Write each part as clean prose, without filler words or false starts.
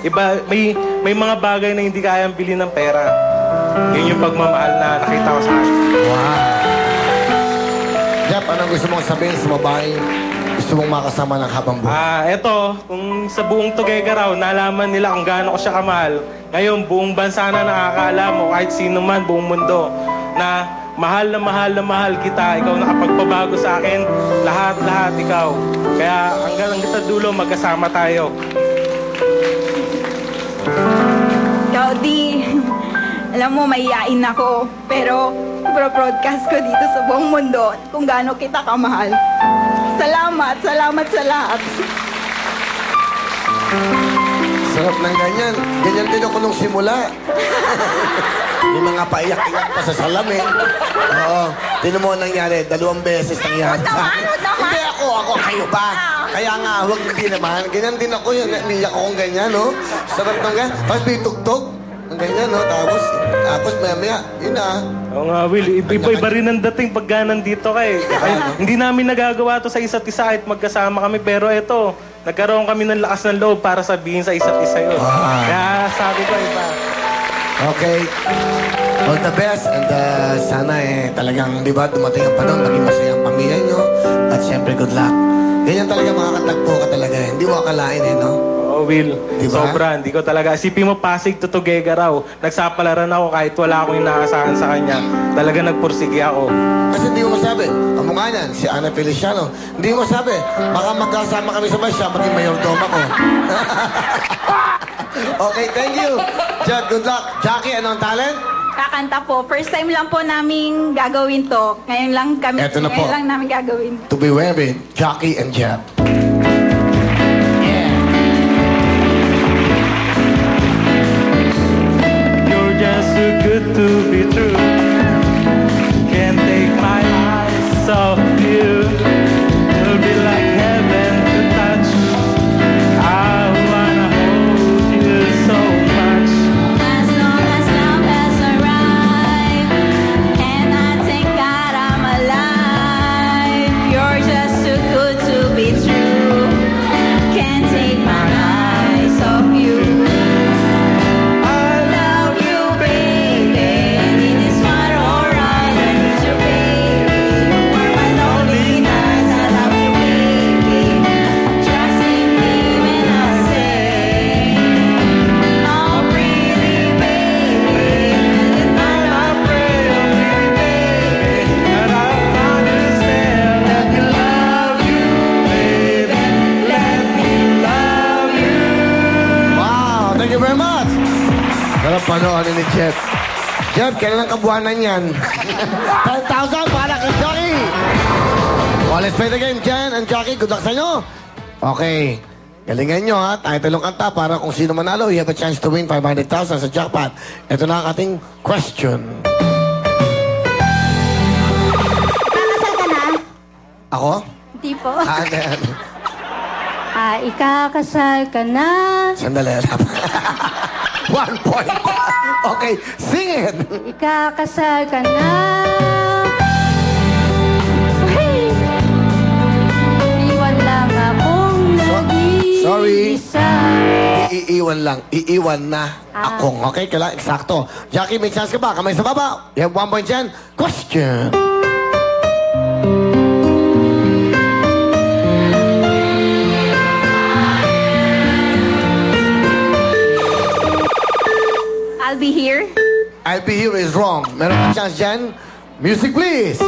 Iba, may mga bagay na hindi kayang bilhin ng pera. Yun yung pagmamahal na nakita ko sa akin. Wow. Jeff, anong gusto mong sabihin sa babae? Gusto mong makasama ng habang buhay? Eto, kung sa buong Tuguegarao, nalaman nila kung gaano ko siya kamahal. Ngayon, buong bansa na nakakaalam o kahit sino man, buong mundo, na mahal na mahal na mahal kita. Ikaw nakapagpabago sa akin. Lahat ikaw. Kaya hanggang sa dulo, magkasama tayo. Gaudi, alam mo, maiyain ako. Pero, i-broadcast ko dito sa buong mundo kung gaano kita kamahal. Salamat sa lahat. Sarap ng ganyan. Ganyan din ako nung simula. May mga paiyak-iyak pa sa salamin. Oo. Tinan mo ang nangyari. 2 beses nangyari sa akin. Hindi ako kayo ba? Kaya nga, huwag hindi naman. Ganyan din ako yun. Niyak akong ganyan, no? Sarap ng ganyan. Tapos may tugtog. Ang ganyan, no? Tapos maya-maya, yun na. Oo nga, Will. Iba-iba rin ang dating pagka nandito ka eh. Hindi namin nagagawa to sa isa't isa kahit magkasama kami. Pero eto, nagkaroon kami ng lakas ng loob para sabihin sa isa't isa yun. Kaya sabi ko, iba. Okay. All the best. And sana talagang, di ba, dumating ang panahon, maging masaya ang pamilya nyo. At syempre, good luck. Ganyan talaga makakatagpo ka talaga. Hindi mo akalain no? Oo, Will. Diba? Sobra. Hindi ko talaga. Isipin mo, Pasig to Tuguegarao. Nagsapalaran ako kahit wala akong inaasahan sa kanya. Talaga nagpursige ako. Kasi hindi mo masabi, kamukha niyan, si Ana Feliciano. Hindi mo masabi, baka magkasama kami sa basya, maging mayordoma ko. Okay, thank you. Jack, good luck. Jackie, anong talent? Kakanta po. First time lang po namin gagawin to. Ngayon lang namin gagawin. To be wearing, Jackie and Jeff. You're just too good to be true. Can't take my eyes off you. You'll be like heaven to touch. I wanna hold you so much. As long as love has arrived, and I thank God I'm alive. You're just too good to be true. Can't take my eyes off you. I love you, baby. In this world, alright, I need you, baby. You are my loneliness. I love you, baby. Trust in me when I say, oh, pretty baby. It's not I pray, baby, that I'll understand. Let me love you, baby. Let me love you. Wow, thank you very much. Sarap panoorin ni Jeff. Jeff, kailan ang kabuhanan yan? 10,000 para kay Jackie. Well, let's play the game, Jen and Jackie. Good luck sa inyo. Okay. Galingan nyo, ha? Tayo talong kanta para kung sino manalo, you have a chance to win 500,000 sa jackpot. Ito na ang ating question. Kakasal ka na? Ako? Hindi po. Ano? Ikakasal ka na. Sandali. 1 point. Okay, sing it. Ikakasal ka na. Hey! Iwan lang akong nag-iisa. Sorry. Iiwan lang. Iiwan na akong. Okay, kailangan eksakto. Jackie, may chance ka ba? Kamay sa baba. You have 1 point dyan. Question. I'll be here. I'll be here is wrong. Meron ka chance dyan? Music, please.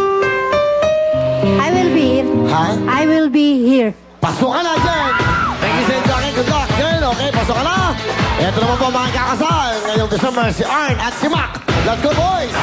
I will be here. Ha? I will be here. Pasok ka na dyan. Thank you, St. Jackie. Good luck. Jen, okay, pasok ka na. Ito naman po mga kakasal. Ngayong December, si Arn at si Mac. Let's go, boys.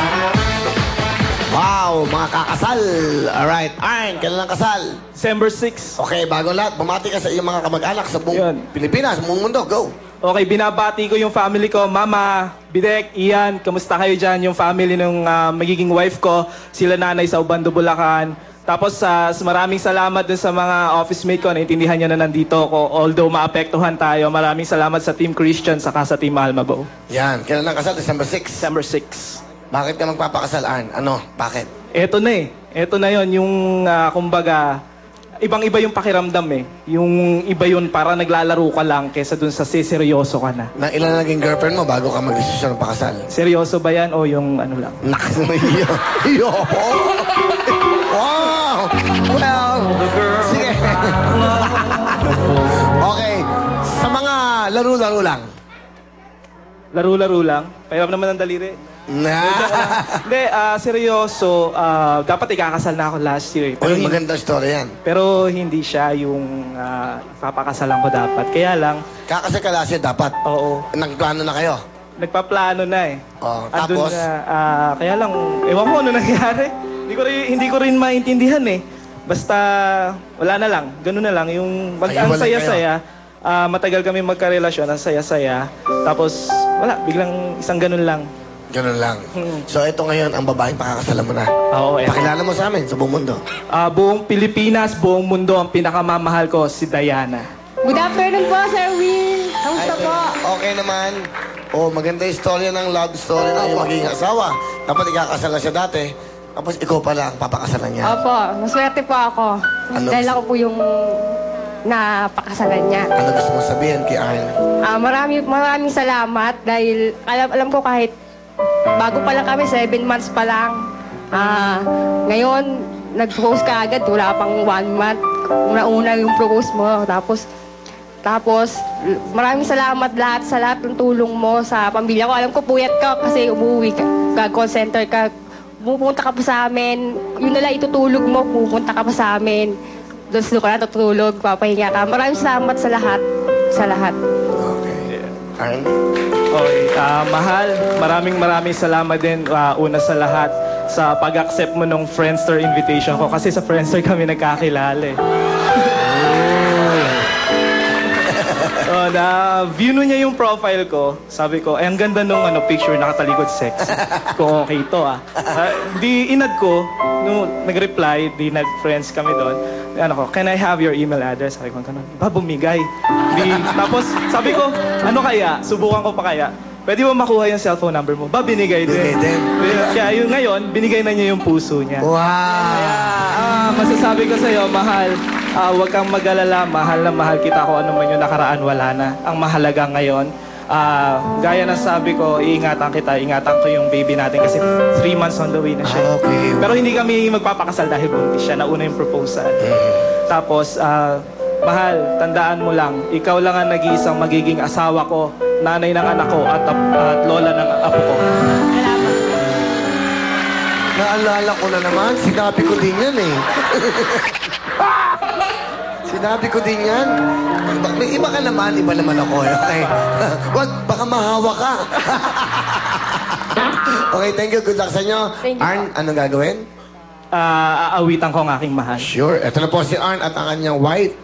Wow, mga kakasal. Alright, Arn, kailan ang kasal? December 6. Okay, bago lahat, bumati ka sa iyong mga kamag-anak sa buong Yun. Pilipinas, buong mundo. Go. Okay, binabati ko yung family ko. Mama, Bidek, Ian, kamusta kayo dyan? Yung family ng magiging wife ko, sila nanay sa Ubando, Bulacan. Tapos maraming salamat din sa mga office mate ko. Naintindihan nyo na nandito ako. Although maapektuhan tayo, maraming salamat sa Team Christian saka sa Team Almago. Yan, kailan ang kasal? December 6. December 6. Bakit ka magpapakasal, Arn? Ano? Bakit? Eto na eh. Eto na yon yung kumbaga, ibang-iba yung pakiramdam eh. Yung iba yun para naglalaro ka lang kesa dun sa seryoso ka na. Na ilan na naging girlfriend mo bago ka mag-desisyon ng pakasal? Seryoso ba yan o yung ano lang? Yo! Wow! Well, sige. Okay. Sa mga laro-laro lang. Laro-laro lang? Pahirap naman ang daliri. Na. Hindi, seryoso. Dapat ikakasal na ako last year. O, yung magandang story yan. Pero hindi siya yung papakasalan ko dapat. Kaya lang, Kakasal ka last year, dapat. oo, Nagplano na kayo. nagpaplano na eh. Oh, Andun tapos? kaya lang, ewan ko ano nangyari. Hindi ko rin maintindihan eh. Basta, wala na lang. Ganun na lang. Yung, ang Naghiwalay saya-saya. Matagal kami magkarelasyon, ang saya-saya. Tapos, wala, biglang isang ganun lang. Ganun lang. So, ito ngayon, ang babaeng pakakasalan mo na. Oo, eh. Pakilala mo sa amin, sa buong mundo. Buong Pilipinas, buong mundo, ang pinakamamahal ko, si Diana. Good afternoon po, Sir Will. Kamusta po? Okay naman. Oh, maganda yung story ng love story ng iyong magiging asawa. Dapat ikakasal na siya dati. Tapos ikaw pala ang papakasalan niya. Opo, maswerte po ako. Ano? Dahil ako po yung napakasalan niya. Ano gusto mo sabihin kay Arn? Maraming salamat dahil alam ko kahit bago pa lang kami, 7 months pa lang. Ngayon, nag-propose ka agad, wala pang 1 month. Una-una yung propose mo. Tapos, maraming salamat sa lahat ng tulong mo sa pamilya ko. Alam ko, puyat ka kasi umuwi ka, call center ka. Pupunta ka pa sa amin. Yun nila itutulog mo, pupunta ka pa sa amin. Doon ka na tutulog, papahinga ka. Maraming salamat sa lahat. Sa lahat. Okay. Arn? Okay, mahal, maraming salamat din una sa lahat sa pag-accept mo ng Friendster invitation ko kasi sa Friendster kami nagkakilala eh. Na-view nun niya yung profile ko. Sabi ko, ang ganda nung picture nakatalikod sexy. Kung okay ito Di inad ko, nag-reply, di nag-friends kami doon. Can I have your email address? Sabi ko, ganun. Bumigay. Tapos, sabi ko, ano kaya? Subukan ko pa kaya? Pwede mo makuha yung cellphone number mo? Binigay Binigay din. Kaya yung ngayon, binigay na niya yung puso niya. Wow! Kaya, masasabi ko sa'yo, mahal, huwag kang mag-alala, mahal na mahal kita ko ano man yung nakaraan, wala na. Ang mahalaga ngayon, gaya ng sabi ko, ingatan ko yung baby natin kasi 3 months on the way na siya. Okay. Pero hindi kami magpapakasal dahil buntis siya. Nauna yung proposal. Tapos, mahal, tandaan mo lang, ikaw lang ang nag-iisang magiging asawa ko, nanay ng anak ko, at lola ng apo ko. Naalala ko na naman, sinabi ko din yan eh. Sinabi ko din yan. May iba ka naman, iba naman ako eh. Okay. Wag, baka mahawa ka. Okay, thank you. Good luck sa inyo. Thank you. Arn, anong gagawin? Aawitan ko ang aking mahal. Sure. Ito na po si Arn at ang kanyang wife.